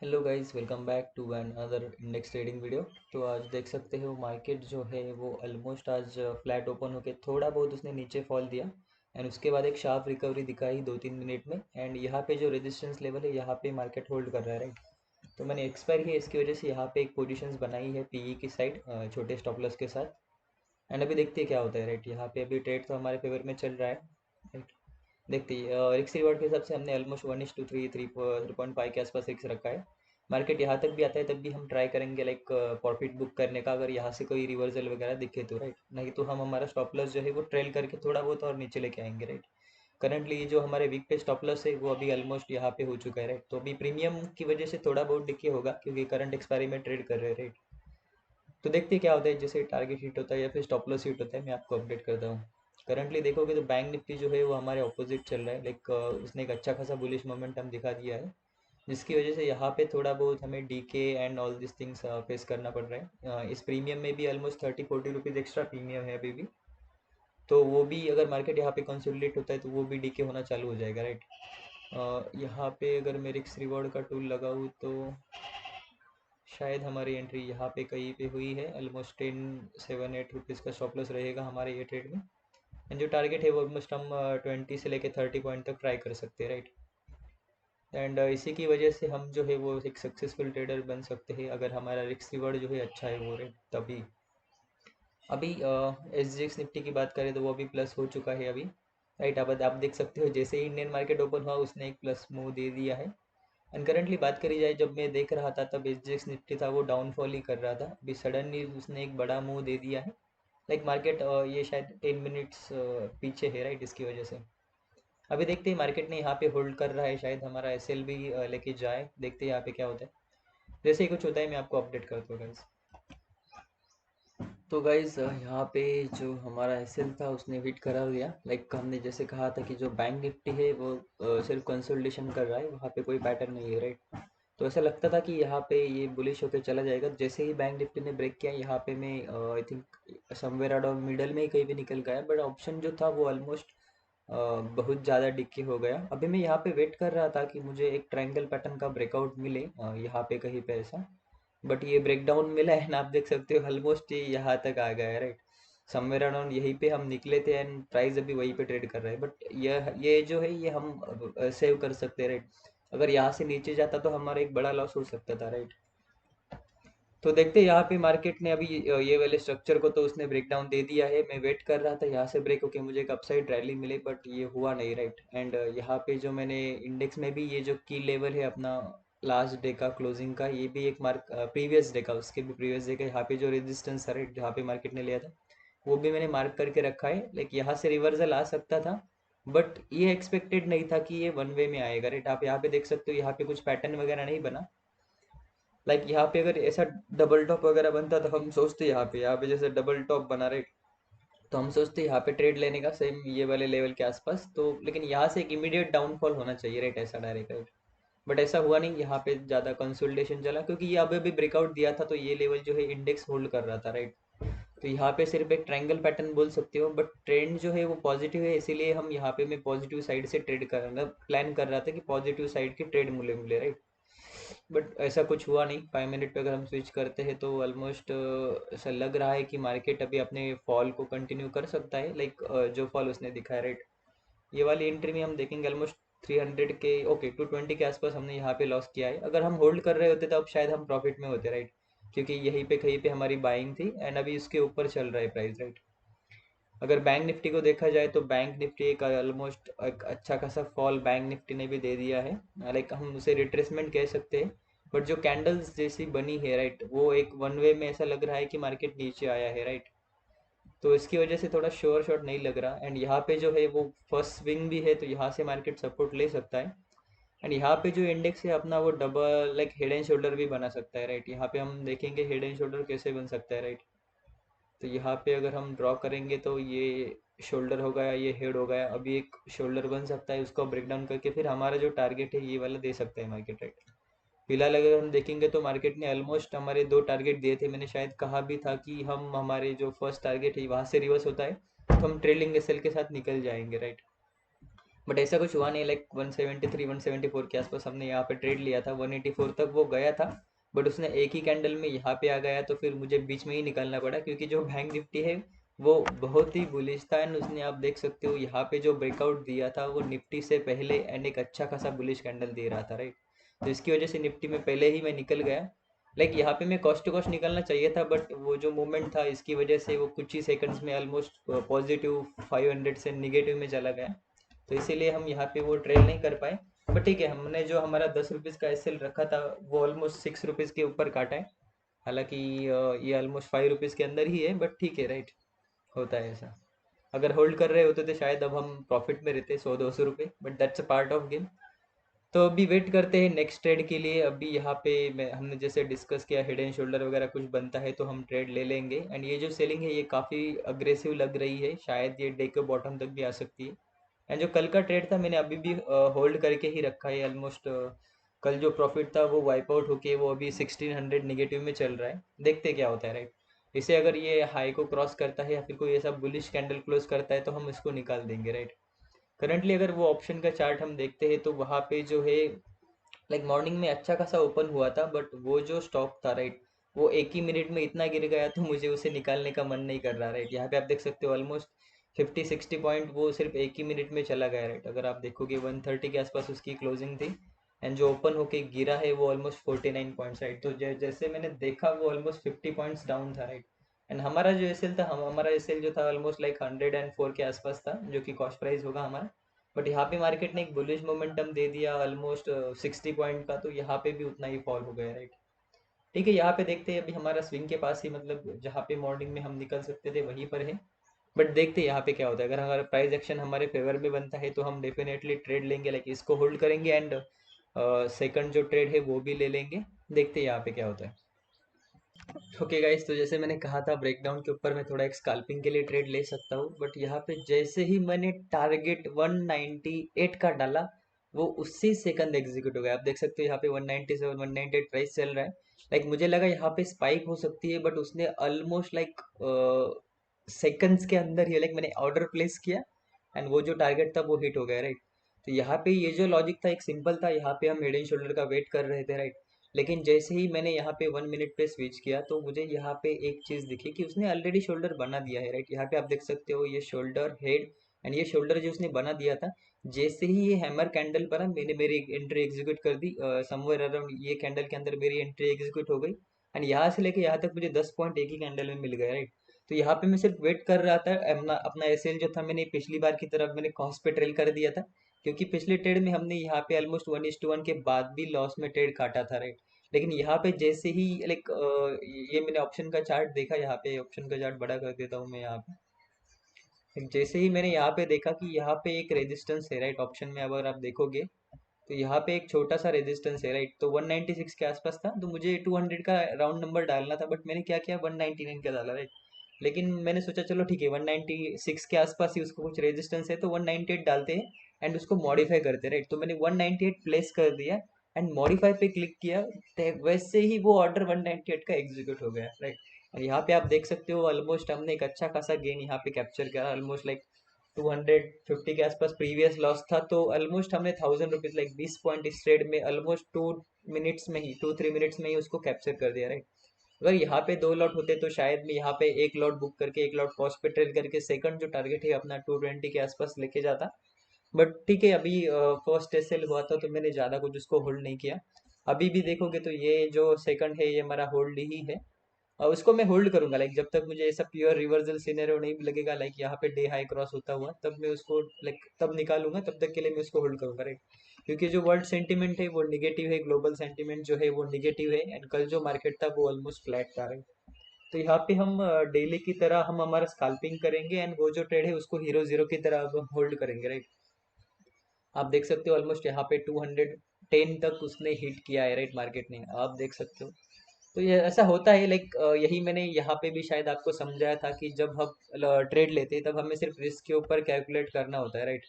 Hello guys, welcome back to another index trading video. तो आज देख सकते हो मार्केट जो है वो ऑलमोस्ट आज फ्लैट ओपन होके थोड़ा बहुत उसने नीचे फॉल दिया एंड उसके बाद एक शार्प रिकवरी दिखाई 2-3 मिनट में। एंड यहाँ पे जो रेजिस्टेंस लेवल है यहाँ पे मार्केट होल्ड कर रहा है, राइट। तो मैंने एक्सपायर किया, इसकी वजह से यहाँ पे एक पोजीशंस बनाई है पीई की साइड, छोटे स्टॉप लॉस के साथ। एंड अभी देखते हैं क्या होता है, राइट। यहाँ पे अभी ट्रेड तो हमारे फेवर में चल रहा है, राइट। देखते ही रिक्स रिवॉर्ड के हिसाब से हमने ऑलमोस्ट 1:3 3.5 के आसपास रिक्स रखा है। मार्केट यहाँ तक भी आता है तब भी हम ट्राई करेंगे लाइक प्रॉफिट बुक करने का, अगर यहाँ से कोई रिवर्सल वगैरह दिखे तो, राइट। नहीं तो हम हमारा स्टॉप लॉस जो है वो ट्रेल करके थोड़ा बहुत और नीचे लेके आएंगे, राइट। करंटली ये जो हमारे वीक पे स्टॉप लॉस है वो अभी ऑलमोस्ट यहाँ पे हो चुका है, राइट। तो अभी प्रीमियम की वजह से थोड़ा बहुत डिके होगा क्योंकि करंट एक्सपायरी में ट्रेड कर रहे हैं, राइट। तो देखते हैं क्या होता है, जैसे टारगेट हिट होता है या फिर स्टॉप लॉस हिट होता है मैं आपको अपडेट करता हूँ। करंटली देखोगे तो बैंक निफ्टी जो है वो हमारे ऑपोजिट चल रहा है, लाइक उसने एक अच्छा खासा बुलिश मोमेंटम दिखा दिया है, जिसकी वजह से यहाँ पे थोड़ा बहुत हमें decay and all this things face करना पड़ रहा है। इस प्रीमियम में भी ऑलमोस्ट 30-40 रुपीज़ एक्स्ट्रा प्रीमियम है अभी भी। तो वो भी अगर मार्केट यहाँ पे कंसोलिडेट होता है तो वो भी डीके होना चालू हो जाएगा, राइट। यहाँ पे अगर मैं रिक्स रिवॉर्ड का टूल लगाऊँ तो शायद हमारी एंट्री यहाँ पे कहीं पे हुई है, ऑलमोस्ट 10-7-8 रुपीज़ का स्टॉप लॉस रहेगा हमारे ये ट्रेड में। एंड जो टारगेट है वो ऑलमोस्ट हम 20 से लेके 30 पॉइंट तक ट्राई कर सकते हैं, राइट। एंड इसी की वजह से हम जो है वो एक सक्सेसफुल ट्रेडर बन सकते हैं अगर हमारा रिस्क रिवॉर्ड जो है अच्छा है वो, रेट तभी। अभी एस जी एक्स निफ्टी की बात करें तो वो अभी प्लस हो चुका है अभी, राइट। अब आप देख सकते हो जैसे ही इंडियन मार्केट ओपन हुआ उसने एक प्लस मूव दे दिया है। एंड करंटली बात करी जाए, जब मैं देख रहा था तब एस जी एक्स निफ्टी था वो डाउनफॉल ही कर रहा था, अभी सडनली उसने एक बड़ा मूव दे दिया है। लाइक मार्केट ये शायद 10 मिनट्स पीछे है, राइट, इसकी वजह से। अभी देखते हैं, मार्केट ने यहाँ पे होल्ड कर रहा है, शायद हमारा एस एल भी लेके जाए, देखते हैं यहाँ पे क्या होता है। जैसे ही कुछ होता है मैं आपको अपडेट करता हूँ गाइज। तो गाइज यहाँ पे जो हमारा एस एल था उसने हिट करा दिया, लाइक हमने जैसे कहा था कि जो बैंक निफ्टी है वो सिर्फ कंसोलिडेशन कर रहा है, वहाँ पे कोई पैटर्न नहीं है, राइट। तो ऐसा लगता था कि यहाँ पे ये बुलिश होकर चला जाएगा, जैसे ही बैंक निफ्टी ने ब्रेक किया यहाँ पे मैं I think somewhere around middle में ही कहीं भी निकल गया, बट ऑप्शन जो था वो ऑलमोस्ट बहुत ज़्यादा डिक्की हो गया। अभी मैं यहाँ पे वेट कर रहा था कि मुझे एक ट्रायंगल पैटर्न का ब्रेकआउट मिले यहाँ पे कहीं पे ऐसा, बट ये ब्रेकडाउन मिला है ना, आप देख सकते हो ऑलमोस्ट ये यहाँ तक आ गया है, राइट। समवेयर अराउंड यहीं पे हम निकले थे एंड प्राइस अभी वहीं पे ट्रेड कर रहा है, बट ये जो है ये हम सेव कर सकते हैं, राइट। अगर यहाँ से नीचे जाता तो हमारा एक बड़ा लॉस हो सकता था, राइट। तो देखते हैं यहाँ पे मार्केट ने अभी ये वाले स्ट्रक्चर को तो उसने ब्रेक डाउन दे दिया है, मैं वेट कर रहा था यहाँ से ब्रेक होके मुझे एक अपसाइड रैली मिले, बट ये हुआ नहीं, राइट। एंड यहाँ पे जो मैंने इंडेक्स में भी ये जो की लेवल है अपना लास्ट डे का क्लोजिंग का, ये भी एक मार्क प्रीवियस डे का, उसके भी प्रीवियस डे का यहाँ पे जो रेजिस्टेंस है, राइट, जहाँ पे मार्केट ने लिया था वो भी मैंने मार्क करके रखा है। लाइक यहाँ से रिवर्सल आ सकता था, बट ये एक्सपेक्टेड नहीं था कि ये वन वे में आएगा, राइट। आप यहाँ पे देख सकते हो यहाँ पे कुछ पैटर्न वगैरह नहीं बना। लाइक यहाँ पे अगर ऐसा डबल टॉप वगैरह बनता तो हम सोचते यहाँ पे जैसे डबल टॉप बना रहे, तो हम सोचते यहाँ पे ट्रेड लेने का सेम ये वाले लेवल के आसपास, तो लेकिन यहाँ से एक इमीडिएट डाउनफॉल होना चाहिए, राइट, ऐसा डायरेक्ट, राइट। बट ऐसा हुआ नहीं, यहाँ पे ज़्यादा कंसोलिडेशन चला क्योंकि ये अभी अभी ब्रेकआउट दिया था तो ये लेवल जो है इंडेक्स होल्ड कर रहा था, राइट। तो यहाँ पे सिर्फ एक ट्रायंगल पैटर्न बोल सकते हो, बट ट्रेंड जो है वो पॉजिटिव है, इसीलिए हम यहाँ पे मैं पॉजिटिव साइड से ट्रेड करना प्लान कर रहा था कि पॉजिटिव साइड की ट्रेड मिले मिले, राइट। बट ऐसा कुछ हुआ नहीं। 5 मिनट पे अगर हम स्विच करते हैं तो ऑलमोस्ट ऐसा लग रहा है कि मार्केट अभी अपने फॉल को कंटिन्यू कर सकता है, लाइक जो फॉल उसने दिखाया, राइट। ये वाली एंट्री में हम देखेंगे ऑलमोस्ट 300 के, ओके 220 के आसपास हमने यहाँ पे लॉस किया है। अगर हम होल्ड कर रहे होते तो अब शायद हम प्रॉफिट में होते, राइट, क्योंकि यहीं पे कहीं पे हमारी बाइंग थी एंड अभी इसके ऊपर चल रहा है प्राइस, राइट। अगर बैंक निफ्टी को देखा जाए तो बैंक निफ्टी एक ऑलमोस्ट एक अच्छा खासा फॉल बैंक निफ्टी ने भी दे दिया है, लाइक हम उसे रिट्रेसमेंट कह सकते हैं। बट जो कैंडल्स जैसी बनी है, राइट, वो एक वन वे में ऐसा लग रहा है कि मार्केट नीचे आया है, राइट। तो इसकी वजह से थोड़ा श्योर शॉट नहीं लग रहा, एंड यहाँ पे जो है वो फर्स्ट स्विंग भी है तो यहाँ से मार्केट सपोर्ट ले सकता है। एंड यहाँ पे जो इंडेक्स है अपना वो double like head and shoulder भी बना सकता है, राइट। यहाँ पे हम देखेंगे हेड एंड शोल्डर कैसे बन सकता है, राइट। तो यहाँ पे अगर हम ड्रॉ करेंगे तो ये शोल्डर हो गया, ये हेड हो गया, अभी एक शोल्डर बन सकता है, उसको ब्रेक डाउन करके फिर हमारा जो टारगेट है ये वाला दे सकता है मार्केट, राइट। फिलहाल अगर हम देखेंगे तो मार्केट ने ऑलमोस्ट हमारे दो टारगेट दिए थे, मैंने शायद कहा भी था कि हम हमारे जो फर्स्ट टारगेट है वहाँ से रिवर्स होता है तो हम ट्रेलिंग एसएल के साथ निकल जाएंगे, राइट। बट ऐसा कुछ हुआ नहीं, लाइक 173 174 के आसपास हमने यहाँ पे ट्रेड लिया था, 184 तक वो गया था। बट उसने एक ही कैंडल में यहाँ पे आ गया, तो फिर मुझे बीच में ही निकलना पड़ा, क्योंकि जो बैंक निफ्टी है वो बहुत ही बुलिश था। एंड उसने, आप देख सकते हो यहाँ पे जो ब्रेकआउट दिया था वो निफ्टी से पहले एंड एक अच्छा खासा बुलिश कैंडल दे रहा था, राइट। तो इसकी वजह से निफ्टी में पहले ही मैं निकल गया। लाइक यहाँ पे मैं कॉस्ट टू कॉस्ट निकलना चाहिए था, बट वो जो मूवमेंट था इसकी वजह से वो कुछ ही सेकंड्स में ऑलमोस्ट पॉजिटिव 500 से निगेटिव में चला गया। तो इसीलिए हम यहाँ पे वो ट्रेल नहीं कर पाए। बट ठीक है, हमने जो हमारा 10 रुपीज़ का एसएल रखा था वो ऑलमोस्ट 6 रुपीज़ के ऊपर काटा है। हालांकि ये ऑलमोस्ट 5 रुपीज़ के अंदर ही है, बट ठीक है, राइट। होता है ऐसा। अगर होल्ड कर रहे होते तो शायद अब हम प्रॉफिट में रहते 100-200 रुपये, but that's a part of game. तो अभी वेट करते हैं नेक्स्ट ट्रेड के लिए। अभी यहाँ पे मैं हमने जैसे डिस्कस किया, हेड एंड शोल्डर वगैरह कुछ बनता है तो हम ट्रेड ले लेंगे। एंड ये जो सेलिंग है ये काफ़ी अग्रेसिव लग रही है, शायद ये डे के बॉटम तक भी आ सकती है। एंड जो कल का ट्रेड था मैंने अभी भी होल्ड करके ही रखा है ऑलमोस्ट। कल जो प्रॉफिट था वो वाइप आउट होके वो अभी 1600 निगेटिव में चल रहा है, देखते क्या होता है, राइट। इसे अगर ये हाई को क्रॉस करता है या फिर कोई ऐसा बुलिश कैंडल क्लोज करता है तो हम इसको निकाल देंगे, राइट। करंटली अगर वो ऑप्शन का चार्ट हम देखते हैं तो वहाँ पे जो है, लाइक मॉर्निंग में अच्छा खासा ओपन हुआ था, बट वो जो स्टॉक था, राइट, वो एक ही मिनट में इतना गिर गया तो मुझे उसे निकालने का मन नहीं कर रहा, राइट। यहाँ पे आप देख सकते हो ऑलमोस्ट 50-60 पॉइंट वो सिर्फ एक ही मिनट में चला गया, राइट। अगर आप देखोगे 130 के आसपास उसकी क्लोजिंग थी। एंड जो ओपन होके गिरा है वो ऑलमोस्ट 49 पॉइंट्स, राइट। तो जैसे मैंने देखा वो ऑलमोस्ट 50 पॉइंट्स डाउन था, राइट। एंड हमारा जो एसएल था, हमारा एसएल जो था ऑलमोस्ट लाइक 104 के आसपास था, जो कि कॉस्ट प्राइस होगा हमारा। बट यहाँ पे मार्केट ने एक बुलिश मोमेंटम दे दिया ऑलमोस्ट 60 पॉइंट का, तो यहाँ पे भी उतना ही फॉल हो गया, राइट। ठीक है, यहाँ पे देखते हैं, अभी हमारा स्विंग के पास ही, मतलब जहाँ पे मॉर्निंग में हम निकल सकते थे वहीं पर है। बट देखते हैं यहाँ पे क्या होता है। अगर हमारा प्राइस एक्शन हमारे फेवर में बनता है तो हम डेफिनेटली ट्रेड लेंगे, लाइक इसको होल्ड करेंगे। एंड सेकंड जो ट्रेड है वो भी ले लेंगे। देखते हैं यहाँ पे क्या होता है। ओके गाइस, तो जैसे मैंने कहा था ब्रेकडाउन के ऊपर मैं थोड़ा एक स्कैल्पिंग के लिए ट्रेड ले सकता हूँ, बट यहाँ पे जैसे ही मैंने टारगेट 198 का डाला वो उसी सेकंड एग्जीक्यूट हो गया। आप देख सकते हो यहाँ पे 197 198 प्राइस चल रहा है। लाइक मुझे लगा यहाँ पे स्पाइक हो सकती है, बट उसने ऑलमोस्ट लाइक सेकंड्स के अंदर ही, लाइक मैंने ऑर्डर प्लेस किया एंड वो जो टारगेट था वो हिट हो गया, राइट। तो यहाँ पे ये जो लॉजिक था एक सिंपल था, यहाँ पे हम हेड एंड शोल्डर का वेट कर रहे थे, राइट। लेकिन जैसे ही मैंने यहाँ पे 1 मिनट पे स्विच किया तो मुझे यहाँ पे एक चीज दिखी कि उसने ऑलरेडी शोल्डर बना दिया है, राइट। यहाँ पे आप देख सकते हो ये शोल्डर हेड एंड ये शोल्डर जो उसने बना दिया था। जैसे ही ये हैमर कैंडल पर मैंने मेरी एंट्री एग्जीक्यूट कर दी, समवेयर अराउंड ये कैंडल के अंदर मेरी एंट्री एग्जीक्यूट हो गई। एंड यहाँ से लेके यहाँ तक मुझे 10 पॉइंट एक ही कैंडल में मिल गया, राइट। तो यहाँ पे मैं सिर्फ वेट कर रहा था। अपना अपना एसएल जो था मैंने पिछली बार की तरफ मैंने कॉस्ट पे ट्रेल कर दिया था, क्योंकि पिछले ट्रेड में हमने यहाँ पे ऑलमोस्ट 1:1 के बाद भी लॉस में ट्रेड काटा था, राइट। लेकिन यहाँ पे जैसे ही लाइक ये मैंने ऑप्शन का चार्ट देखा, यहाँ पे ऑप्शन का चार्ट बड़ा कर देता हूँ मैं यहाँ पे। जैसे ही मैंने यहाँ पे देखा कि यहाँ पे एक रेजिस्टेंस है, राइट, ऑप्शन में अगर आप देखोगे तो यहाँ पे एक छोटा सा रेजिस्टेंस है, राइट। तो 196 के आसपास था, तो मुझे 200 का राउंड नंबर डालना था, बट मैंने क्या किया 199 का डाला, राइट। लेकिन मैंने सोचा चलो ठीक है 196 के आसपास ही उसको कुछ रेजिस्टेंस है तो 198 डालते हैं एंड उसको मॉडिफाई करते हैं, राइट। तो मैंने 198 प्लेस कर दिया एंड मॉडिफाई पे क्लिक किया, वैसे ही वो ऑर्डर 198 का एग्जीक्यूट हो गया, राइट। और यहाँ पे आप देख सकते हो ऑलमोस्ट हमने एक अच्छा खासा गेन यहाँ पे कैप्चर किया, ऑलमोस्ट लाइक 250 के आसपास प्रीवियस लॉस था, तो ऑलमोस्ट हमने 1000 रुपीज, लाइक 20 पॉइंट इस ट्रेड में ऑलमोस्ट 2 मिनट्स में ही, 2-3 मिनट्स में ही उसको कैप्चर कर दिया, राइट। अगर यहाँ पे 2 लॉट होते तो शायद मैं यहाँ पे एक लॉट बुक करके एक लॉट कॉस्ट पे ट्रेड करके सेकंड जो टारगेट है अपना 220 के आसपास लेके जाता। बट ठीक है, अभी फर्स्ट एसएल हुआ था तो मैंने ज़्यादा कुछ उसको होल्ड नहीं किया। अभी भी देखोगे तो ये जो सेकंड है ये हमारा होल्ड ही है। और उसको मैं होल्ड करूंगा, लाइक जब तक मुझे ऐसा प्योर रिवर्सल सिनेरियो नहीं लगेगा, लाइक यहाँ पे डे हाई क्रॉस होता हुआ, तब मैं उसको लाइक तब निकालूंगा, तब तक के लिए मैं उसको होल्ड करूंगा, राइट। क्योंकि जो वर्ल्ड सेंटीमेंट है वो निगेटिव है, ग्लोबल सेंटीमेंट जो है वो निगेटिव है। एंड कल जो मार्केट था वो ऑलमोस्ट फ्लैट था, राइट। तो यहाँ पे हम डेली की तरह हम हमारा स्काल्पिंग करेंगे एंड वो जो ट्रेड है उसको हीरो जीरो की तरह अब होल्ड करेंगे, राइट। आप देख सकते हो ऑलमोस्ट यहाँ पे 210 तक उसने हिट किया है, राइट, मार्केट ने, आप देख सकते हो। तो ये ऐसा होता है, लाइक यही मैंने यहाँ पे भी शायद आपको समझाया था कि जब हम ट्रेड लेते हैं तब हमें सिर्फ रिस्क के ऊपर कैलकुलेट करना होता है, राइट।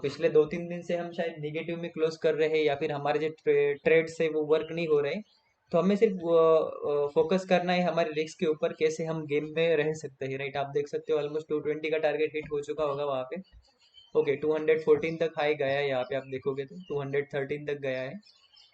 पिछले 2-3 दिन से हम शायद निगेटिव में क्लोज कर रहे हैं या फिर हमारे जो ट्रेड से वो वर्क नहीं हो रहे, तो हमें सिर्फ फोकस करना है हमारे रिस्क के ऊपर, कैसे हम गेम में रह सकते हैं, राइट। आप देख सकते हो ऑलमोस्ट 220 का टारगेट हिट हो चुका होगा वहाँ पे। ओके 214 तक हाई गया है, यहाँ पे आप देखोगे तो 213 तक गया है।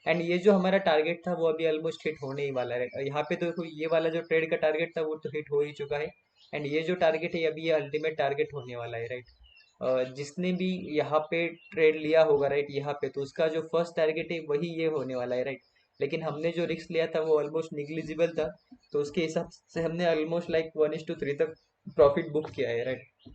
एंड ये जो हमारा टारगेट था वो अभी ऑलमोस्ट हिट होने ही वाला है। यहाँ पे तो देखो ये वाला जो ट्रेड का टारगेट था वो तो हिट हो ही चुका है। एंड ये जो टारगेट है अभी ये अल्टीमेट टारगेट होने वाला है, राइट। जिसने भी यहाँ पे ट्रेड लिया होगा, राइट, यहाँ पे तो उसका जो फर्स्ट टारगेट है वही ये होने वाला है, राइट। लेकिन हमने जो रिस्क लिया था वो ऑलमोस्ट निग्लिजिबल था, तो उसके हिसाब से हमने ऑलमोस्ट लाइक 1:3 तक प्रॉफिट बुक किया है, राइट।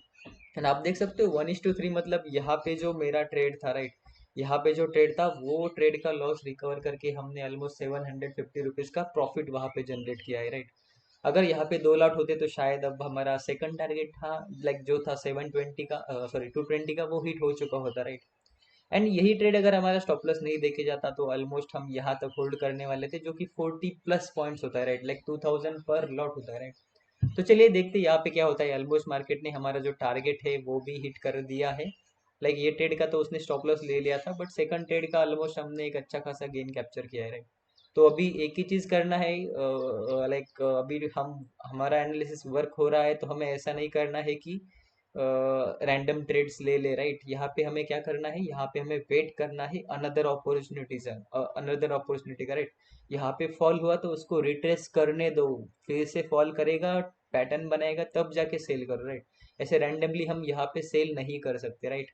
एंड आप देख सकते हो 1:3 मतलब यहाँ पे जो मेरा ट्रेड था, राइट, यहाँ पे जो ट्रेड था वो ट्रेड का लॉस रिकवर करके हमने ऑलमोस्ट 750 रुपीज का प्रॉफिट वहां पे जनरेट किया है, राइट। अगर यहाँ पे 2 लॉट होते तो शायद अब हमारा सेकंड टारगेट था, लाइक जो था 720 का, सॉरी 220 का, वो हिट हो चुका होता, राइट। एंड यही ट्रेड अगर हमारा स्टॉप लॉस नहीं देखे जाता तो ऑलमोस्ट हम यहाँ तक होल्ड करने वाले थे, जो कि 40+ पॉइंट्स होता है, राइट, लाइक 2000 पर लॉट होता है, राइट। तो चलिए देखते हैं यहाँ पे क्या होता है। ऑलमोस्ट मार्केट ने हमारा जो टारगेट है वो भी हिट कर दिया है। लाइक ये ट्रेड का तो उसने स्टॉप लॉस ले लिया था, बट सेकंड ट्रेड का ऑलमोस्ट हमने एक अच्छा खासा गेन कैप्चर किया है, राइट। तो अभी एक ही चीज करना है, लाइक अभी हम हमारा एनालिसिस वर्क हो रहा है, तो हमें ऐसा नहीं करना है कि रैंडम ट्रेड्स ले ले, राइट। यहाँ पे हमें क्या करना है, यहाँ पे हमें वेट करना है अनदर अपॉर्चुनिटीज, अनदर अपॉर्चुनिटी का, राइट। यहाँ पे फॉल हुआ तो उसको रिट्रेस करने दो, फिर से फॉल करेगा, पैटर्न बनाएगा, तब जाके सेल करो, राइट। ऐसे रैंडमली हम यहाँ पे सेल नहीं कर सकते, राइट।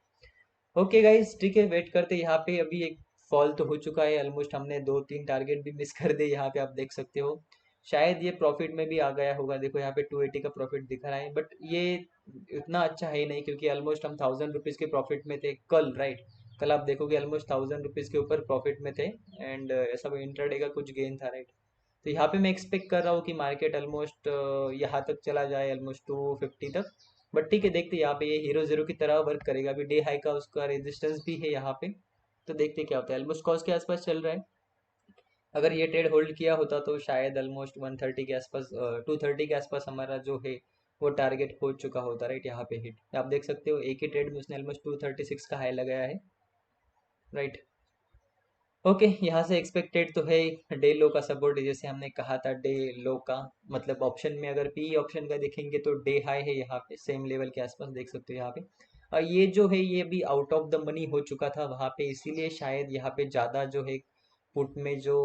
ओके गाइस, ठीक है, वेट करते हैं। यहाँ पे अभी एक फॉल तो हो चुका है ऑलमोस्ट, हमने 2-3 टारगेट भी मिस कर दिए, यहाँ पे आप देख सकते हो। शायद ये प्रॉफिट में भी आ गया होगा, देखो यहाँ पे 280 का प्रॉफिट दिख रहा है, बट ये इतना अच्छा है नहीं, क्योंकि ऑलमोस्ट हम 1000 रुपीज के प्रॉफिट में थे कल, राइट। कल आप देखोगे ऑलमोस्ट 1000 रुपीज के ऊपर प्रॉफिट में थे। एंड सब इंट्राडे का कुछ गेन था, राइट। तो यहाँ पे मैं एक्सपेक्ट कर रहा हूँ कि मार्केट ऑलमोस्ट यहाँ तक चला जाए, ऑलमोस्ट 250 तक। बट ठीक है, देखते हैं यहाँ पे ये हीरो जीरो की तरह वर्क करेगा। अभी डे हाई का उसका रेजिस्टेंस भी है यहाँ पे, तो देखते हैं क्या होता है। ऑलमोस्ट कॉस्ट के आसपास चल रहा है। अगर ये ट्रेड होल्ड किया होता तो शायद ऑलमोस्ट 130 के आसपास, 230 के आसपास हमारा जो है वो टारगेट हो चुका होता, राइट। यहाँ पे हिट आप देख सकते हो, एक ही ट्रेड में उसने ऑलमोस्ट 236 का हाई लगाया है, राइट। ओके, यहाँ से एक्सपेक्टेड तो है डे लो का सपोर्ट है, जैसे हमने कहा था डे लो का मतलब ऑप्शन में अगर पी ऑप्शन का देखेंगे तो डे हाई है यहाँ पे सेम लेवल के आसपास, देख सकते हो यहाँ पे। और ये जो है ये भी आउट ऑफ द मनी हो चुका था वहाँ पे, इसीलिए शायद यहाँ पे ज़्यादा जो है पुट में जो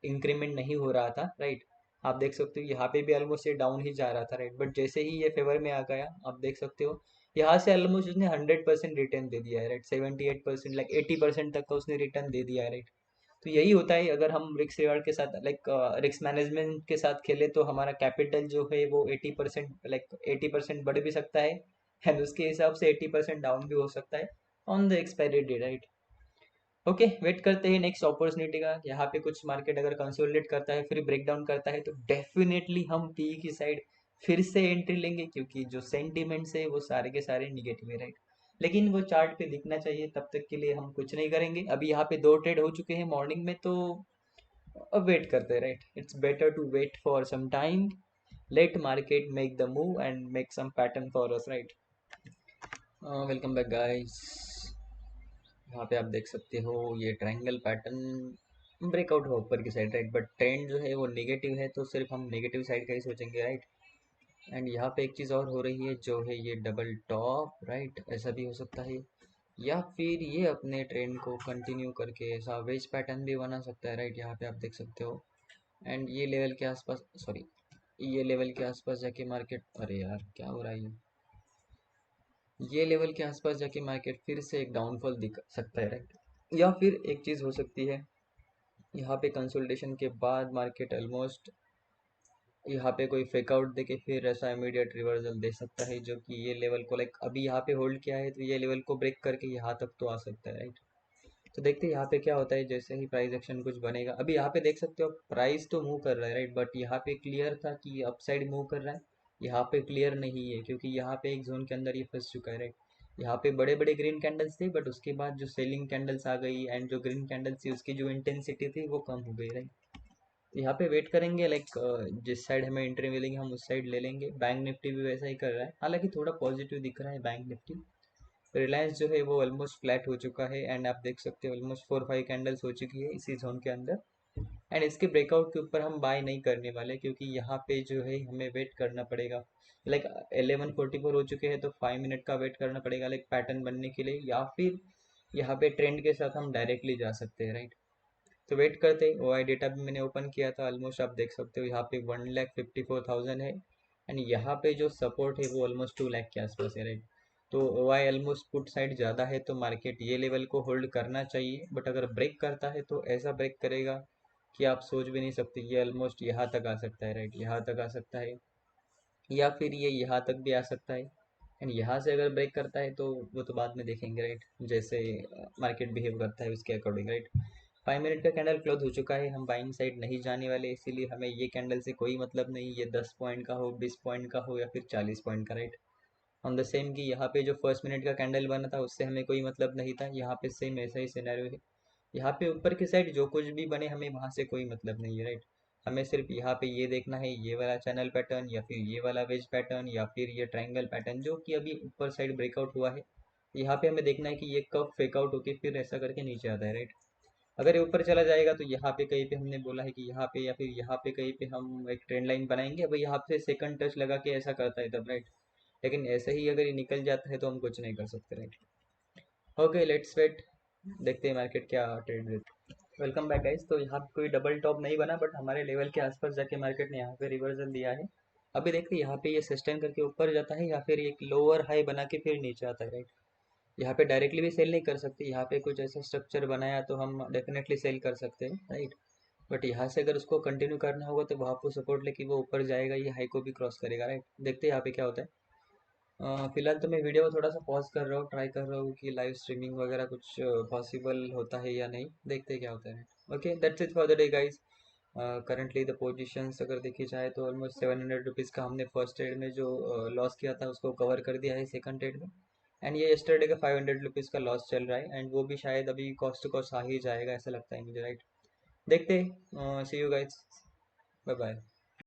इंक्रीमेंट नहीं हो रहा था, राइट। आप देख सकते हो यहाँ पे भी ऑलमोस्ट ये डाउन ही जा रहा था, राइट। बट जैसे ही ये फेवर में आ गया, आप देख सकते हो यहाँ से ऑलमोस्ट उसने 100% रिटर्न दे दिया है, राइट। 78%, लाइक 80% तक का उसने रिटर्न दे दिया है, राइट। तो यही होता है अगर हम रिस्क रिवार्ड के साथ, लाइक रिस्क मैनेजमेंट के साथ खेले, तो हमारा कैपिटल जो है वो 80%, लाइक 80% बढ़ भी सकता है, एंड उसके हिसाब से 80% डाउन भी हो सकता है on the expiry day, right. Okay, wait करते हैं नेक्स्ट अपॉर्चुनिटी का। यहाँ पे कुछ मार्केट अगर कंसोलिडेट करता है फिर ब्रेकडाउन करता है तो डेफिनेटली हम पी की साइड फिर से एंट्री लेंगे, क्योंकि जो सेंटिमेंट्स है वो सारे के सारे निगेटिव है, राइट। लेकिन वो चार्ट पे दिखना चाहिए, तब तक के लिए हम कुछ नहीं करेंगे। अभी यहाँ पे 2 ट्रेड हो चुके हैं मॉर्निंग में, तो अब वेट करते हैं, right. It's better to wait for some time, let market make the move and make some pattern for us, right. Welcome back guys. यहाँ पे आप देख सकते हो ये ट्रायंगल पैटर्न ब्रेकआउट हो ऊपर की साइड, राइट। बट ट्रेंड जो है वो नेगेटिव है, तो सिर्फ हम नेगेटिव साइड का ही सोचेंगे, राइट। एंड यहाँ पे एक चीज़ और हो रही है जो है ये डबल टॉप, राइट। ऐसा भी हो सकता है, या फिर ये अपने ट्रेंड को कंटिन्यू करके ऐसा वेज पैटर्न भी बना सकता है, राइट। यहाँ पे आप देख सकते हो। एंड ये लेवल के आसपास, सॉरी, ये लेवल के आसपास जाके मार्केट, अरे यार क्या हो रहा है ये लेवल के आसपास जाके मार्केट फिर से एक डाउनफॉल दिख सकता है, राइट। या फिर एक चीज़ हो सकती है, यहाँ पे कंसोलिडेशन के बाद मार्केट ऑलमोस्ट यहाँ पे कोई फेकआउट देके फिर ऐसा इमीडिएट रिवर्सल दे सकता है, जो कि ये लेवल को, लाइक अभी यहाँ पे होल्ड किया है तो ये लेवल को ब्रेक करके यहाँ तक तो आ सकता है, राइट। तो देखते हैं यहाँ पे क्या होता है, जैसे ही प्राइस एक्शन कुछ बनेगा। अभी यहाँ पे देख सकते हो प्राइस तो मूव कर रहा है, राइट। बट यहाँ पे क्लियर था कि अपसाइड मूव कर रहा है, यहाँ पे क्लियर नहीं है, क्योंकि यहाँ पे एक जोन के अंदर ये फंस चुका है, राइट। यहाँ पे बड़े बड़े ग्रीन कैंडल्स थे, बट उसके बाद जो सेलिंग कैंडल्स आ गई एंड जो ग्रीन कैंडल्स थी उसकी जो इंटेंसिटी थी वो कम हो गई, राइट। यहाँ पे वेट करेंगे, लाइक जिस साइड हमें एंट्री मिलेगी हम उस साइड ले लेंगे। बैंक निफ्टी भी वैसा ही कर रहा है, हालांकि थोड़ा पॉजिटिव दिख रहा है बैंक निफ्टी। रिलायंस जो है वो ऑलमोस्ट फ्लैट हो चुका है, एंड आप देख सकते हो ऑलमोस्ट 4-5 कैंडल्स हो चुकी है इसी जोन के अंदर। एंड इसके ब्रेकआउट के ऊपर हम बाय नहीं करने वाले, क्योंकि यहाँ पे जो है हमें वेट करना पड़ेगा। लाइक 11:44 हो चुके हैं, तो 5 मिनट का वेट करना पड़ेगा लाइक पैटर्न बनने के लिए, या फिर यहाँ पे ट्रेंड के साथ हम डायरेक्टली जा सकते हैं, राइट। तो वेट करते हैं। ओ आई डेटा भी मैंने ओपन किया था, ऑलमोस्ट आप देख सकते हो यहाँ पे 1,54,000 है। एंड यहाँ पे जो सपोर्ट है वो ऑलमोस्ट 2 लाख के आसपास है, राइट। तो ओ आई ऑलमोस्ट पुट साइड ज़्यादा है, तो मार्केट ये लेवल को होल्ड करना चाहिए। बट अगर ब्रेक करता है तो ऐसा ब्रेक करेगा कि आप सोच भी नहीं सकते। ये ऑलमोस्ट यहाँ तक आ सकता है, राइट, यहाँ तक आ सकता है, या फिर ये यहाँ तक भी आ सकता है। एंड यहाँ से अगर ब्रेक करता है तो वो तो बाद में देखेंगे, राइट, जैसे मार्केट बिहेव करता है उसके अकॉर्डिंग, राइट। 5 मिनट का कैंडल क्लोज हो चुका है, हम बाइंग साइड नहीं जाने वाले, इसीलिए हमें ये कैंडल से कोई मतलब नहीं, ये 10 पॉइंट का हो, 20 पॉइंट का हो, या फिर 40 पॉइंट का, राइट। ऑन द सेम कि यहाँ पे जो 1 मिनट का कैंडल बना था उससे हमें कोई मतलब नहीं था, यहाँ पे सेम ऐसा ही सिनेरियो है। यहाँ पे ऊपर की साइड जो कुछ भी बने हमें वहाँ से कोई मतलब नहीं है, राइट। हमें सिर्फ यहाँ पे ये देखना है, ये वाला चैनल पैटर्न, या फिर ये वाला वेज पैटर्न, या फिर ये ट्रायंगल पैटर्न जो कि अभी ऊपर साइड ब्रेकआउट हुआ है। यहाँ पे हमें देखना है कि ये कब फेकआउट होके फिर ऐसा करके नीचे आता है, राइट। अगर ये ऊपर चला जाएगा तो यहाँ पे कहीं पे हमने बोला है कि यहाँ पे या फिर यहाँ पे कहीं पे हम एक ट्रेंड लाइन बनाएंगे, अब यहाँ पे सेकंड टच लगा के ऐसा करता है तब, राइट। लेकिन ऐसे ही अगर ये निकल जाता है तो हम कुछ नहीं कर सकते, राइट। ओके, लेट्स वेट, देखते हैं मार्केट क्या ट्रेड देता है। Welcome back guys. तो यहाँ पे कोई डबल टॉप नहीं बना, बट हमारे लेवल के आसपास जाके मार्केट ने यहाँ पे रिवर्सल दिया है। अभी देखते हैं यहाँ पे ये सस्टेन करके ऊपर जाता है या फिर एक लोअर हाई बना के फिर नीचे आता है, राइट। यहाँ पे डायरेक्टली भी सेल नहीं कर सकते, यहाँ पे कुछ ऐसा स्ट्रक्चर बनाया तो हम डेफिनेटली सेल कर सकते हैं, राइट। बट यहाँ से अगर उसको कंटिन्यू करना होगा तो वहाँ को सपोर्ट लेके वो ऊपर जाएगा, ये हाई को भी क्रॉस करेगा, राइट। देखते हैं यहाँ पे क्या होता है। फिलहाल तो मैं वीडियो को थोड़ा सा पॉज कर रहा हूँ, ट्राई कर रहा हूँ कि लाइव स्ट्रीमिंग वगैरह कुछ पॉसिबल होता है या नहीं, देखते हैं क्या होता है। Okay, that's it for the day guys. Currently the positions अगर देखी जाए तो ऑलमोस्ट 700 रुपीज़ का हमने फर्स्ट ट्रेड में जो लॉस किया था उसको कवर कर दिया है सेकंड ट्रेड में। एंड ये यस्टरडे का 500 रुपीज़ का लॉस चल रहा है, एंड वो भी शायद अभी कॉस्ट टू कॉस्ट आ ही जाएगा ऐसा लगता है मुझे, राइट। देखते हैं। सी यू गाइज, बाय बाय।